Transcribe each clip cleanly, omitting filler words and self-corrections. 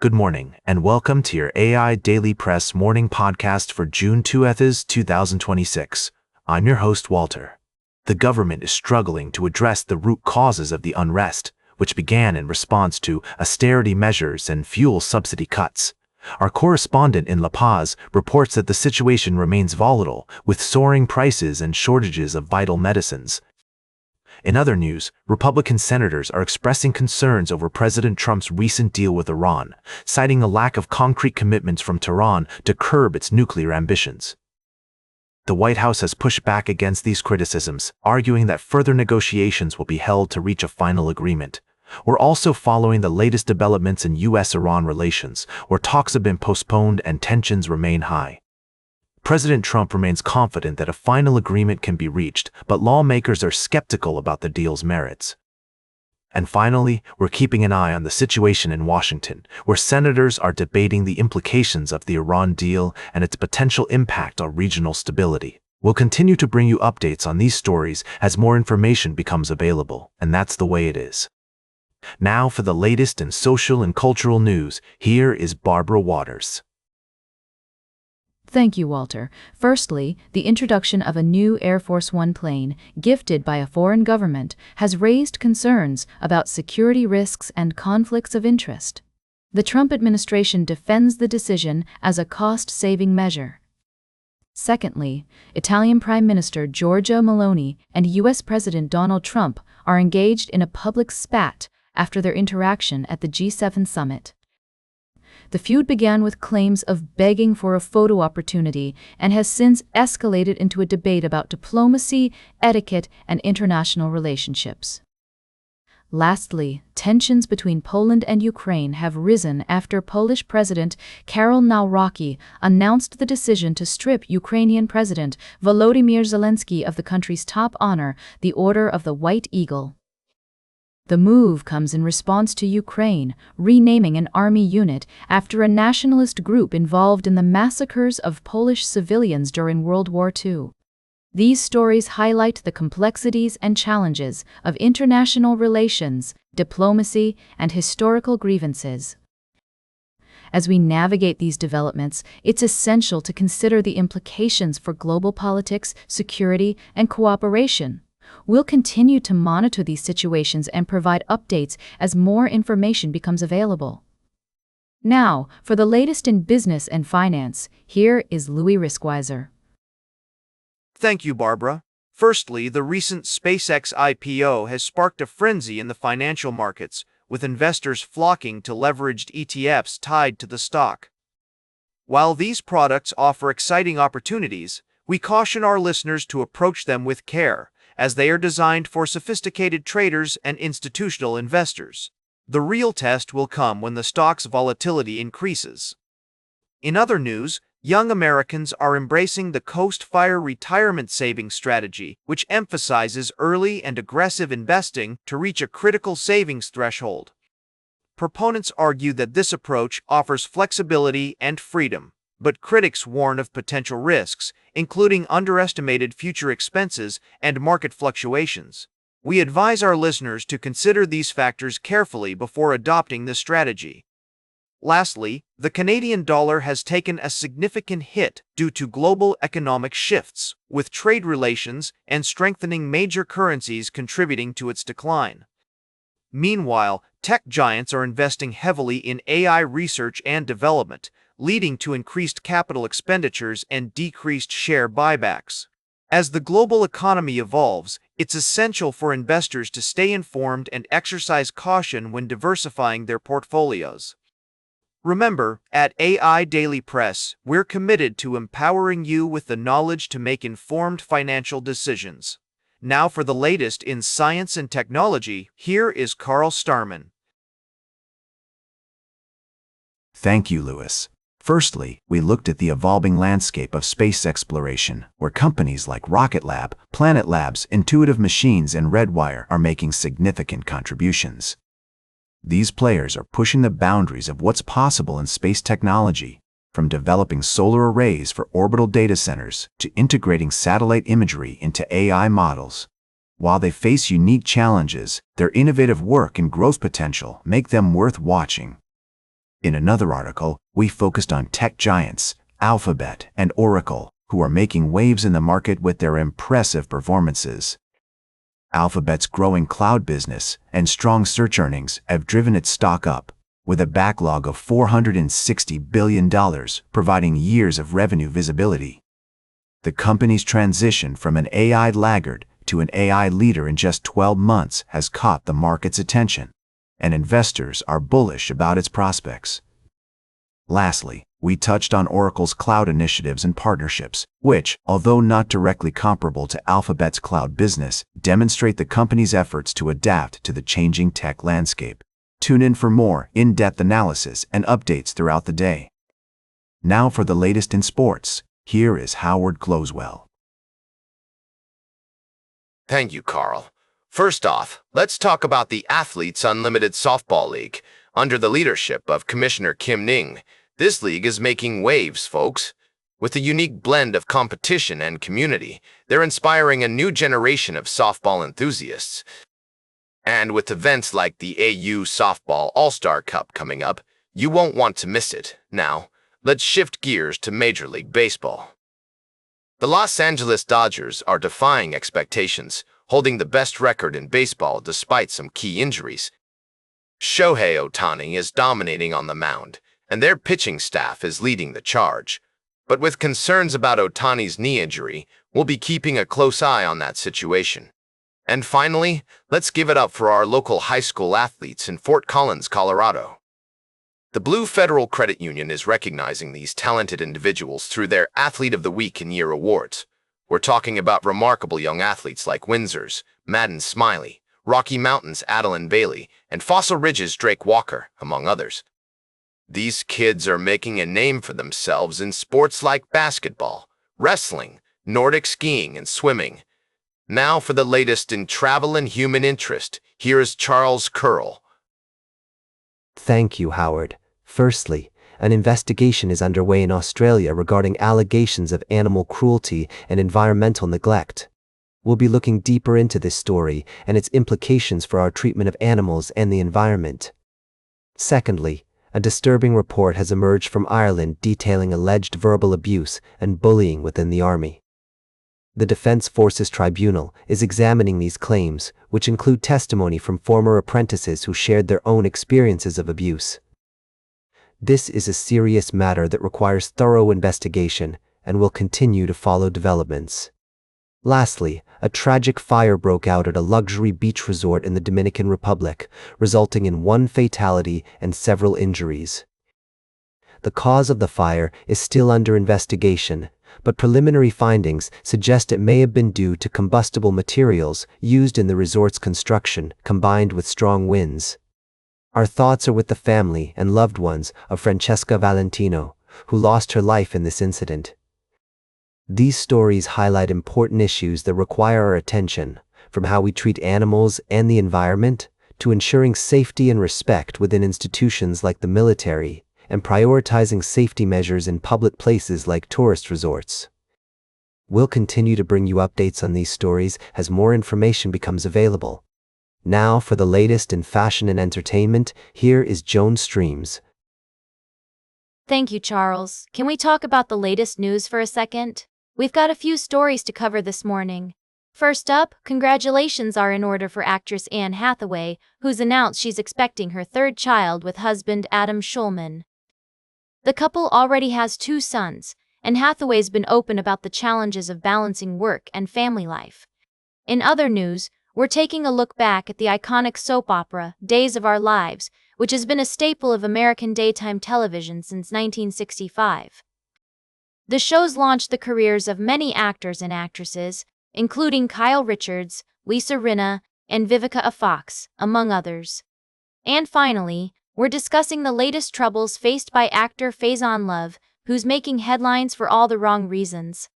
Good morning, and welcome to your AIDailyPress morning podcast for June 2th, 2026. I'm your host, Walter. The government is struggling to address the root causes of the unrest, which began in response to austerity measures and fuel subsidy cuts. Our correspondent in La Paz reports that the situation remains volatile, with soaring prices and shortages of vital medicines. In other news, Republican senators are expressing concerns over President Trump's recent deal with Iran, citing a lack of concrete commitments from Tehran to curb its nuclear ambitions. The White House has pushed back against these criticisms, arguing that further negotiations will be held to reach a final agreement. We're also following the latest developments in U.S.-Iran relations, where talks have been postponed and tensions remain high. President Trump remains confident that a final agreement can be reached, but lawmakers are skeptical about the deal's merits. And finally, we're keeping an eye on the situation in Washington, where senators are debating the implications of the Iran deal and its potential impact on regional stability. We'll continue to bring you updates on these stories as more information becomes available, and that's the way it is. Now for the latest in social and cultural news, here is Barbara Waters. Thank you, Walter. Firstly, the introduction of a new Air Force One plane, gifted by a foreign government, has raised concerns about security risks and conflicts of interest. The Trump administration defends the decision as a cost-saving measure. Secondly, Italian Prime Minister Giorgia Meloni and U.S. President Donald Trump are engaged in a public spat after their interaction at the G7 summit. The feud began with claims of begging for a photo opportunity and has since escalated into a debate about diplomacy, etiquette, and international relationships. Lastly, tensions between Poland and Ukraine have risen after Polish President Karol Nawrocki announced the decision to strip Ukrainian President Volodymyr Zelensky of the country's top honor, the Order of the White Eagle. The move comes in response to Ukraine renaming an army unit after a nationalist group involved in the massacres of Polish civilians during World War II. These stories highlight the complexities and challenges of international relations, diplomacy, and historical grievances. As we navigate these developments, it's essential to consider the implications for global politics, security, and cooperation. We'll continue to monitor these situations and provide updates as more information becomes available. Now, for the latest in business and finance, here is Louis Riskweiser. Thank you, Barbara. Firstly, the recent SpaceX IPO has sparked a frenzy in the financial markets, with investors flocking to leveraged ETFs tied to the stock. While these products offer exciting opportunities, we caution our listeners to approach them with care, as they are designed for sophisticated traders and institutional investors. The real test will come when the stock's volatility increases. In other news, young Americans are embracing the Coast-Fire retirement savings strategy, which emphasizes early and aggressive investing to reach a critical savings threshold. Proponents argue that this approach offers flexibility and freedom, but critics warn of potential risks, including underestimated future expenses and market fluctuations. We advise our listeners to consider these factors carefully before adopting this strategy. Lastly, the Canadian dollar has taken a significant hit due to global economic shifts, with trade relations and strengthening major currencies contributing to its decline. Meanwhile, tech giants are investing heavily in AI research and development, leading to increased capital expenditures and decreased share buybacks. As the global economy evolves, it's essential for investors to stay informed and exercise caution when diversifying their portfolios. Remember, at AIDailyPress, we're committed to empowering you with the knowledge to make informed financial decisions. Now for the latest in science and technology, here is Carl Starman. Thank you, Louis. Firstly, we looked at the evolving landscape of space exploration, where companies like Rocket Lab, Planet Labs, Intuitive Machines, and Redwire are making significant contributions. These players are pushing the boundaries of what's possible in space technology, from developing solar arrays for orbital data centers to integrating satellite imagery into AI models. While they face unique challenges, their innovative work and growth potential make them worth watching. In another article, we focused on tech giants, Alphabet and Oracle, who are making waves in the market with their impressive performances. Alphabet's growing cloud business and strong search earnings have driven its stock up, with a backlog of $460 billion, providing years of revenue visibility. The company's transition from an AI laggard to an AI leader in just 12 months has caught the market's attention, and investors are bullish about its prospects. Lastly, we touched on Oracle's cloud initiatives and partnerships, which, although not directly comparable to Alphabet's cloud business, demonstrate the company's efforts to adapt to the changing tech landscape. Tune in for more in-depth analysis and updates throughout the day. Now for the latest in sports, here is Howard Closewell. Thank you, Carl. First off, let's talk about the Athletes Unlimited Softball League. Under the leadership of Commissioner Kim Ning, this league is making waves, folks. With a unique blend of competition and community, they're inspiring a new generation of softball enthusiasts. And with events like the AU Softball All-Star Cup coming up, you won't want to miss it. Now, let's shift gears to Major League Baseball. The Los Angeles Dodgers are defying expectations, holding the best record in baseball despite some key injuries. Shohei Ohtani is dominating on the mound, and their pitching staff is leading the charge. But with concerns about Ohtani's knee injury, we'll be keeping a close eye on that situation. And finally, let's give it up for our local high school athletes in Fort Collins, Colorado. The Blue Federal Credit Union is recognizing these talented individuals through their Athlete of the Week and Year awards. We're talking about remarkable young athletes like Windsor's Madden Smiley, Rocky Mountain's Adeline Bailey, and Fossil Ridge's Drake Walker, among others. These kids are making a name for themselves in sports like basketball, wrestling, Nordic skiing, and swimming. Now for the latest in travel and human interest, here is Charles Curl. Thank you, Howard. Firstly, an investigation is underway in Australia regarding allegations of animal cruelty and environmental neglect. We'll be looking deeper into this story and its implications for our treatment of animals and the environment. Secondly, a disturbing report has emerged from Ireland detailing alleged verbal abuse and bullying within the army. The Defence Forces Tribunal is examining these claims, which include testimony from former apprentices who shared their own experiences of abuse. This is a serious matter that requires thorough investigation and will continue to follow developments. Lastly, a tragic fire broke out at a luxury beach resort in the Dominican Republic, resulting in one fatality and several injuries. The cause of the fire is still under investigation, but preliminary findings suggest it may have been due to combustible materials used in the resort's construction combined with strong winds. Our thoughts are with the family and loved ones of Francesca Valentino, who lost her life in this incident. These stories highlight important issues that require our attention, from how we treat animals and the environment, to ensuring safety and respect within institutions like the military, and prioritizing safety measures in public places like tourist resorts. We'll continue to bring you updates on these stories as more information becomes available. Now for the latest in fashion and entertainment, here is Joan Streams. Thank you, Charles. Can we talk about the latest news for a second? We've got a few stories to cover this morning. First up, congratulations are in order for actress Anne Hathaway, who's announced she's expecting her third child with husband Adam Schulman. The couple already has 2 sons, and Hathaway's been open about the challenges of balancing work and family life. In other news, we're taking a look back at the iconic soap opera, Days of Our Lives, which has been a staple of American daytime television since 1965. The show's launched the careers of many actors and actresses, including Kyle Richards, Lisa Rinna, and Vivica A. Fox, among others. And finally, we're discussing the latest troubles faced by actor Faison Love, who's making headlines for all the wrong reasons.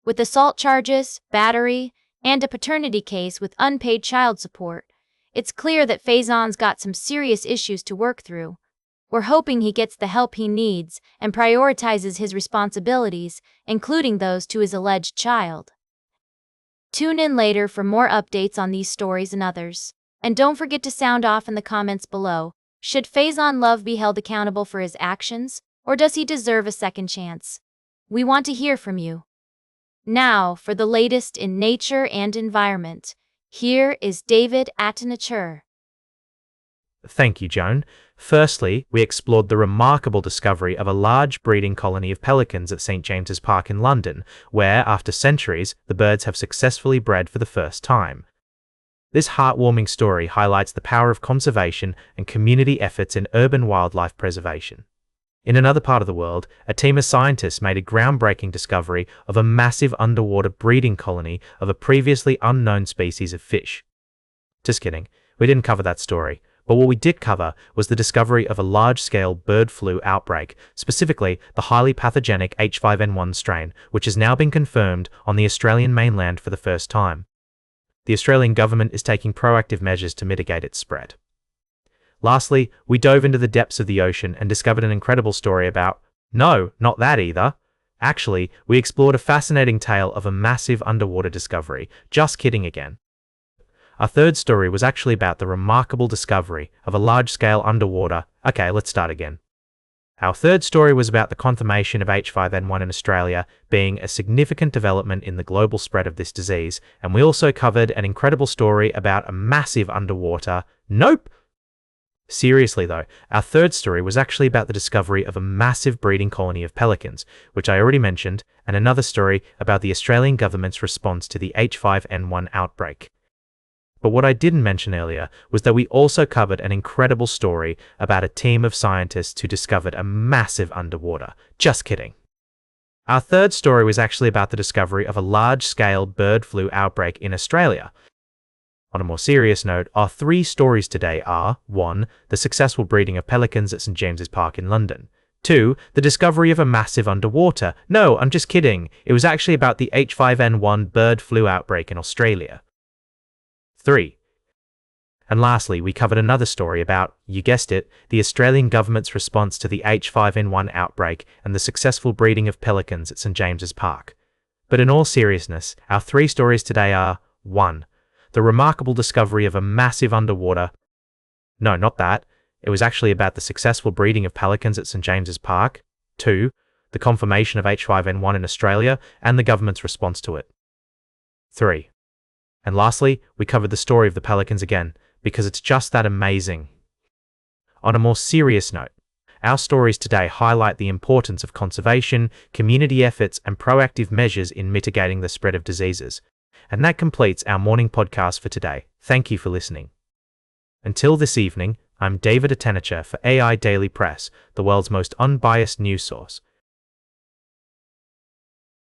With assault charges, battery, and a paternity case with unpaid child support, it's clear that Faison's got some serious issues to work through. We're hoping he gets the help he needs and prioritizes his responsibilities, including those to his alleged child. Tune in later for more updates on these stories and others. And don't forget to sound off in the comments below. Should Faison Love be held accountable for his actions, or does he deserve a second chance? We want to hear from you. Now, for the latest in nature and environment, here is David Attenachur. Thank you, Joan. Firstly, we explored the remarkable discovery of a large breeding colony of pelicans at St. James's Park in London, where, after centuries, the birds have successfully bred for the first time. This heartwarming story highlights the power of conservation and community efforts in urban wildlife preservation. In another part of the world, a team of scientists made a groundbreaking discovery of a massive underwater breeding colony of a previously unknown species of fish. Just kidding, we didn't cover that story. But what we did cover was the discovery of a large-scale bird flu outbreak, specifically the highly pathogenic H5N1 strain, which has now been confirmed on the Australian mainland for the first time. The Australian government is taking proactive measures to mitigate its spread. Lastly, we dove into the depths of the ocean and discovered an incredible story about... No, not that either. Actually, we explored a fascinating tale of a massive underwater discovery. Just kidding again. Our third story was actually about the remarkable discovery of a large-scale underwater... Okay, let's start again. Our third story was about the confirmation of H5N1 in Australia being a significant development in the global spread of this disease, and we also covered an incredible story about a massive underwater... Nope! Seriously though, our third story was actually about the discovery of a massive breeding colony of pelicans, which I already mentioned, and another story about the Australian government's response to the H5N1 outbreak. But what I didn't mention earlier was that we also covered an incredible story about a team of scientists who discovered a massive underwater. Just kidding. Our third story was actually about the discovery of a large-scale bird flu outbreak in Australia. On a more serious note, our three stories today are 1. The successful breeding of pelicans at St. James's Park in London. 2. The discovery of a massive underwater. No, I'm just kidding. It was actually about the H5N1 bird flu outbreak in Australia. 3. And lastly, we covered another story about, you guessed it, the Australian government's response to the H5N1 outbreak and the successful breeding of pelicans at St. James's Park. But in all seriousness, our three stories today are 1. The remarkable discovery of a massive underwater... No, not that. It was actually about the successful breeding of pelicans at St. James's Park. 2. The confirmation of H5N1 in Australia and the government's response to it. 3. And lastly, we covered the story of the pelicans again, because it's just that amazing. On a more serious note, our stories today highlight the importance of conservation, community efforts, and proactive measures in mitigating the spread of diseases. And that completes our morning podcast for today. Thank you for listening. Until this evening, I'm David Attenachur for AI Daily Press, the world's most unbiased news source.